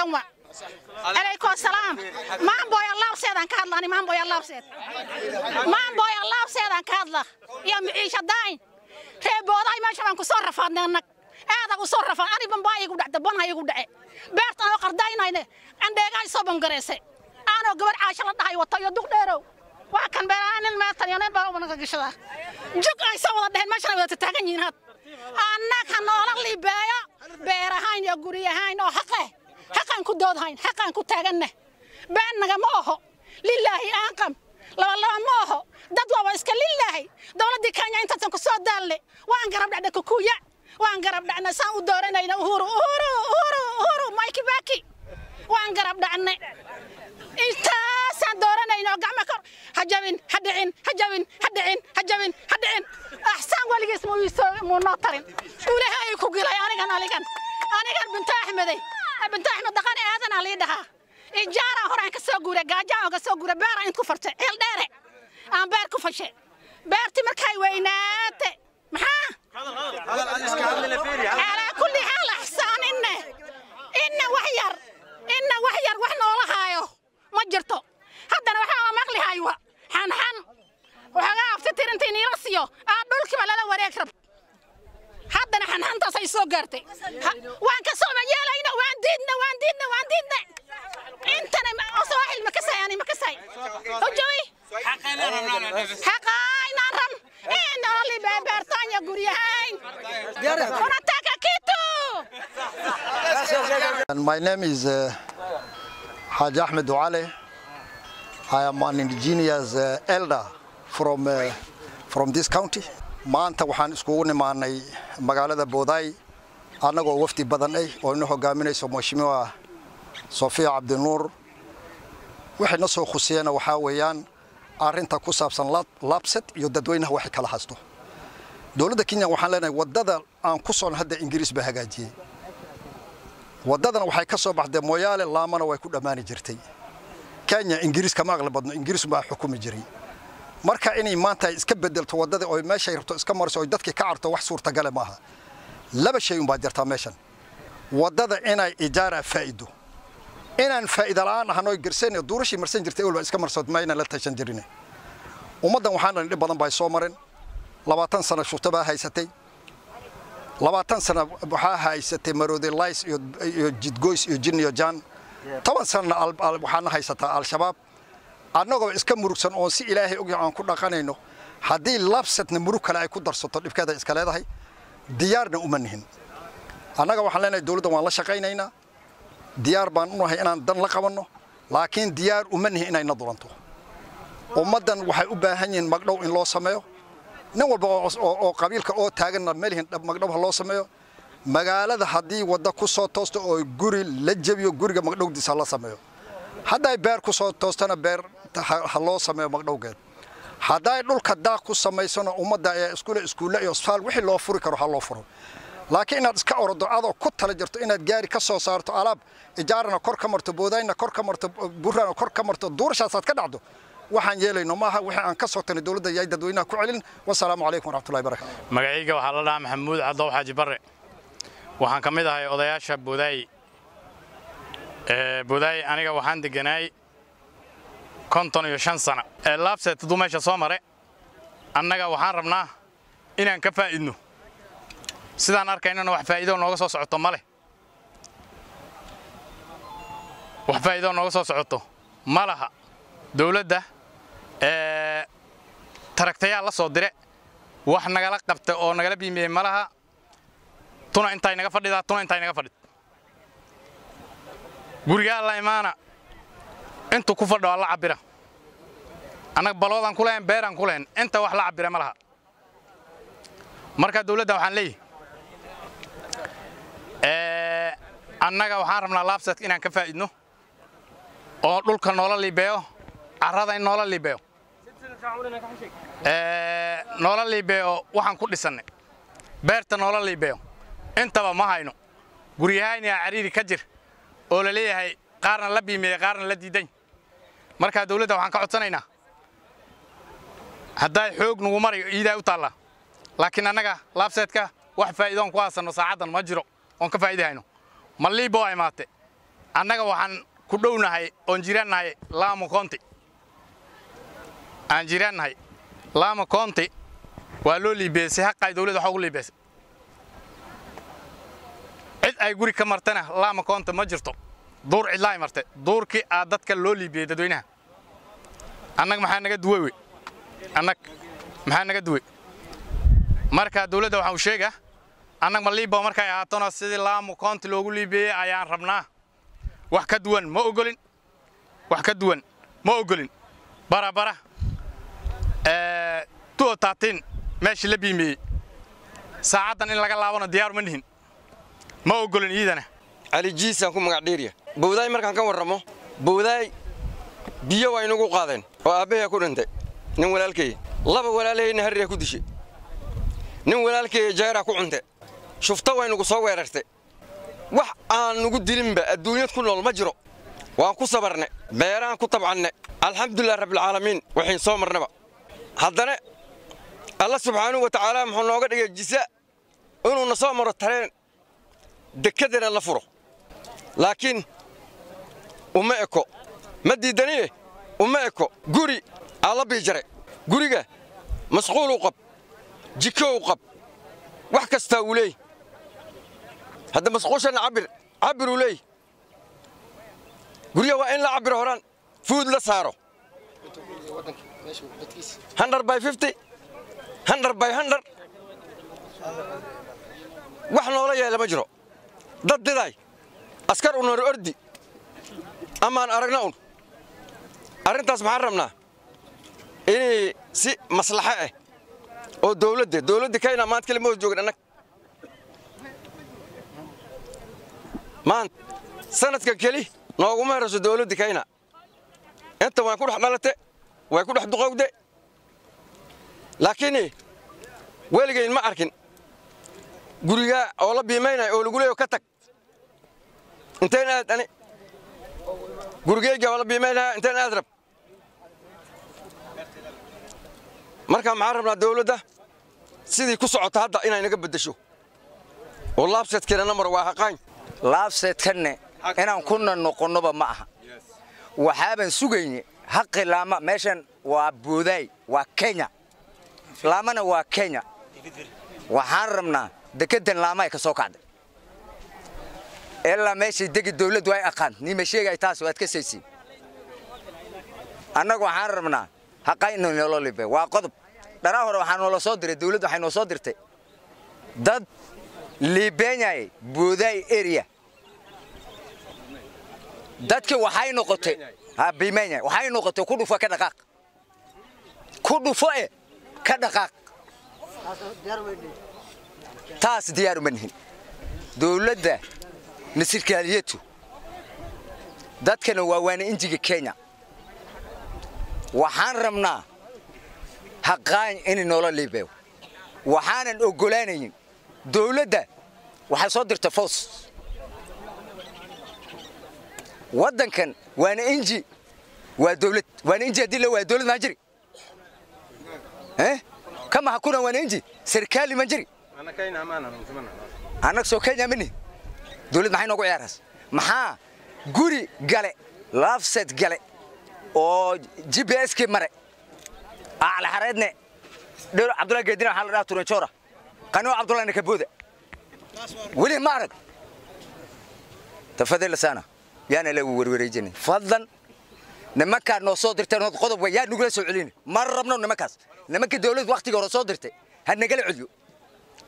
دنوا عليكم السلام ما بوي الله سيدان كهدلاني ما بوي الله سيد ما بوي الله سيدان كهدلا يا معيشة داين reebooday meesha baan ku soo rafaadnay aad ugu soo rafaan ani baan baayigu dhacda baan igu dhacay beertan oo qardaynayna andheegay soo bangareysay aanoo gabar caasha la dhahay wato iyo duq dheerow waa kan beeraanin meetan iyo nin baa u naga gashada jug ay soo wada dheen meesha wada taagan yihiin had annaka noola liibayo beerahayn iyo guriyahayn oo xaqan ku doodhayn xaqan ku taaganna baan naga ma oho lillahi aanqam la ma oho dad waa iska lillahi dawladda Kenya inta tan ku soo daalay waan garab dhacda kukuya waan garab dhacna saan u dooranayna uhuru Mike Baki waan garab dhacna inta saan dooranayna gacma kor hajabin hadicin ahsan waligiis mu nootarin ulaahay ku gilay anigan بنت أحمد دقاني هذا على يدها إجارة هراء كسوغورة جاجا وكسوغورة بارا إنكو فرت إل دارة أم باركو فشة بارتي مركاي وينات محا على كل حال أحسان إنه وحير وإحنا والله هايو ما جرتو هذا أنا وحنا مغلي هايوا حن وحنا أفتتر أنتي نيرسيو أدولك ولا لا وريك رب هذا نحن هنتا سيسو قرتي وان كسوما يالينا وان ديدنا انت صواحي المكساي يعني مكساي هجوي حقاي نرم انا اللي بيرتانيا غوريهاين ونتاكا كيتو. My name is Haji Ahmed Douale. I am an indigenous elder from this county. maanta waxaan iskugu nimaanay magaalada Booday anagoo wafdi badan oo inoo hogaaminayso Mheshimiwa Sofia Abdinuur waxayna soo khusiyana waxa weeyaan arinta ku saabsan labset iyo dadweynaha wax kala hasto dawladda Kenya waxaan leenahay wadada aan ku soo hadda Ingiriis ba hagaajiyay wadadana waxay ka soo baxday Moyale laamana way ku dhamaani jirtay Kenya Ingiriis kama aqlabadno Ingiriis baa xukumi jiray marka inay maanta iska bedelto wadada oo meesha rabto iska marso oo dadkii ka carto wax suurta gal maaha laba shay u baajarta meeshan wadada inay ijaara faa'iido inaan faa'iido la'aan ahano garsan doorashii marsan jirtay oo iska marso mayna la tashan jirin ummadan waxaan dhib badan bay soo mareen 20 sano shufta haysatay 20 sano waxa haysatay maroodi lays iyo jidgoys iyo jinniyo jaan 10 sano waxaan haysataa al-shabaab anagoo iska murugsan oo si Ilaahay og aan ku dhaqanayno hadii labsadna murug kale ay ku darsato dhibkeeda iska leedahay diyaarna uma nihin anaga waxaan leenahay dawladda waan la shaqaynaynaa diyaar baan u nahay inaan dan la qabanno laakiin diyaar uma nihin inay nadulanto ummadan waxay u baahan yihiin magdhow in loo sameeyo nin walba oo qabiilka oo taagan meelhin magdhow loo sameeyo magaalada hadii wada ku soo toosto oo guri la jabiyo guriga magdhowdiisa la sameeyo haday beer ku soo toostana beer loo sameeyo magdhowgeed haday dhulka daaq ku sameysano umada ee iskuul iyo isbitaal wixii loo furi karo ha loo furo laakiin inaad iska ordo adoo ku tala jirto inaad gaari ka soo saarto alaab ijaarana kor ka marto boodayna kor ka marto burana kor ka marto duurshaasaad ka dhacdo waxaan yeelayno maaha wixii aan ka soo tanay dawladda iyo dadweynaha ku celin wassalaamu alaykum warahmatullahi wabarakatuh magacayga waxa la dhahaa Maxamuud Cadow Xaaji Barre waxaan kamid ahay odayaasha Booday aniga waxaan deganay 55 sano labset dumeesha soo maray annaga waxaan rabnaa inaan ka faa'iidno sidaan arkaynana wax faa'iido nooga soo socoto male wax faa'iido nooga soo socoto malaha dawladda taragtayaa la soo dire wax nagala qabta oo nagala biimiyay malaha tuna intay naga fadhid guriga la imaana intu ku fadho la cabira anaga baloodan ku leen beeran ku leen inta wax la cabira malaha marka dawladda waxaan leeyahay annaga waxaan rabnaa labset inaan ka faa'iidno oo dhulka noola liibeeyo carrada in noola liibeeyo waxaan ku dhisanay beerta noola liibeeyo intaba ma hayno guriyahayna cariiri ka jir oo la leeyahay qaarna la biimay qaarna la diiday marka dawladda waxaan ka codsanaynaa haday xoog nagu mariyo iidaa u taala laakiin annaga labseedka wax faa'iido ku haasano saacadan ma jiro on ka faa'iideyno ma liibo ay maate annaga waxaan ku dhownahay oon jiraannahay Lamu County aan jiraannahay Lamu County waa loo liibeysay xaqay dawladda waxa ugu liibeysay cid ay guri ka martana Lamu County ma jirto door cid la martay doorkii aad dadka loo liibiyay dadweynaha annaga maxaa naga duway maxaa naga duway marka dawladda waxa uu sheegaa annaga ma liibo markay ahaatona sidii Lamu County loogu liibiyay ayaan rabnaa wax ka duwan ma ogolin wax ka duwan ma ogolin barabara tuotaatin meeshii la biimiyay saacadan in laga laabano diyaar ma nihin ma ogolin iidana Ali Jiisan ku magac dheeriya bowday markaan ka warramo bowday biyo way nagu qaadeen oo aabahay ku dhintay nin walaalkay laba walaalahayna harriya ku dishay nin walaalkay jeera ku cuntay shufta way nagu soo weerartay wax aan nagu dilinba adduunyada ku nool ma jiro waan ku sabarnay beeraan ku tabcanay alxamdulillah rabbil caalamiin waxaan soo marnaba haddana Allah subhanahu wa ta'ala muxuu nooga dhigay jisa inuu na soo maro tareen dekadana la furo laakiin uma eko ma diidaniye uma eko guri ala biijare guriga masquul u qab jiko u qab wax kasta uu leey hadda masquushan cabir uu leey guriga waa in la cabir horaan food la saaro 100 by 50 100 by 100 wax noola yeela ma jiro dad diday askar u noor ordi amaan aragna un arintaas maxaan rabnaa inay si maslaxa ah oo dawladda kayna maanta kale ma joogin anag maanta sanadka kali nooguma heraso dawladda kayna inta waan ku dhex dhalate way ku dhex duqowde laakiin weligeyn ma arkin guriga oo la biimeynay oo lagu leeyo ka tag inteen aad ani gurigeyga wala biimeynaa inteen aad rab marka maxaan rabnaa dawladda sidii ku socota hadda inay naga bedesho oo laabseedkeena namar waa haqaan laabseedkanne inaan kuna noqonoba ma aha waxaaban sugayni haqi laama meeshan waa booday waa Kenya laamana waa Kenya waxaan rabnaa dekedan laama ay ka soo kacday إلا ماشي دق الدولة واي أقان نيم شيء جاي تاس واتكسيسي أنا وحرمنا حقين إنه يلا لبه وقضب دراه روحان ولا صادر الدولة وحين صادرته ضد لبناي بوداي إريا ضد كي وحين نقطة ها بيمانيا وحين نقطة كله فك دقاق كله فوق كدقاق تاس ديار منهن دولة ده نسير كاليته ضد كانوا وين إنجي كينيا وحرمنا حقان إن نولا ليبيو وحنا الأجولانين دولة ده وحصدر تفوس ودن كان وانا إنجي ودولة وانا إنجي دي لو دولة مجري كما هكون وانا إنجي سركالي مجري أنا كاين أمانة من زمان أنا سو كاين مني دولة ما حينوقع يارس محا جوري قلة لافست قلة أو GPS كمرة على حردنا دول عبد الله قدينا حال راه تورنشورة قانون عبد الله نكبوده ولي معرض تفضل لسانه يعني لو وروريجني فضلا نمكا نو صدرت نو قضب ويا نقول سعلين مربنا نمكاس نمك دولة وقت جور صدرت هنقل عليو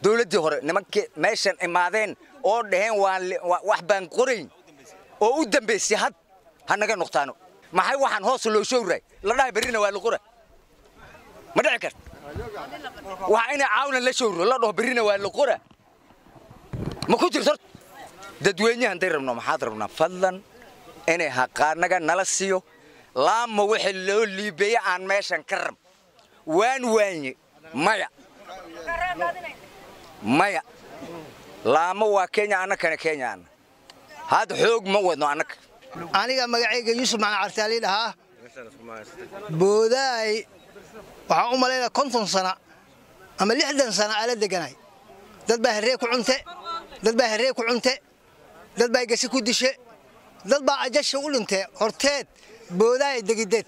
دولة جوهر نمك ماشان إمادين أو دهين وحبان قرين أو قدام بسيحات هنقل نقطانو ما هي واحد هوصل لو شوري لا ده برينا ولا قرة ما دعكر وعينا عاونا لا شور لا ده برينا ولا قرة ما كنت صرت dadweynaha handay rabno maxaad rabnaa fadlan inay haqaanaga nala siiyo laama wixii loo liibay aan meeshan ka rab waan waanye maya laama waa Kenya anakana Kenya had xoog ma wadno anaka aniga magacayga Yusuf Macna Artaaliin aha booday waxa u maleeyaa 50 sano ama 60 sano ala deganay dad baa haree ku cunte dad baa gashi ku dishe dad baa ajasha u dhintay horteed boodaay degideed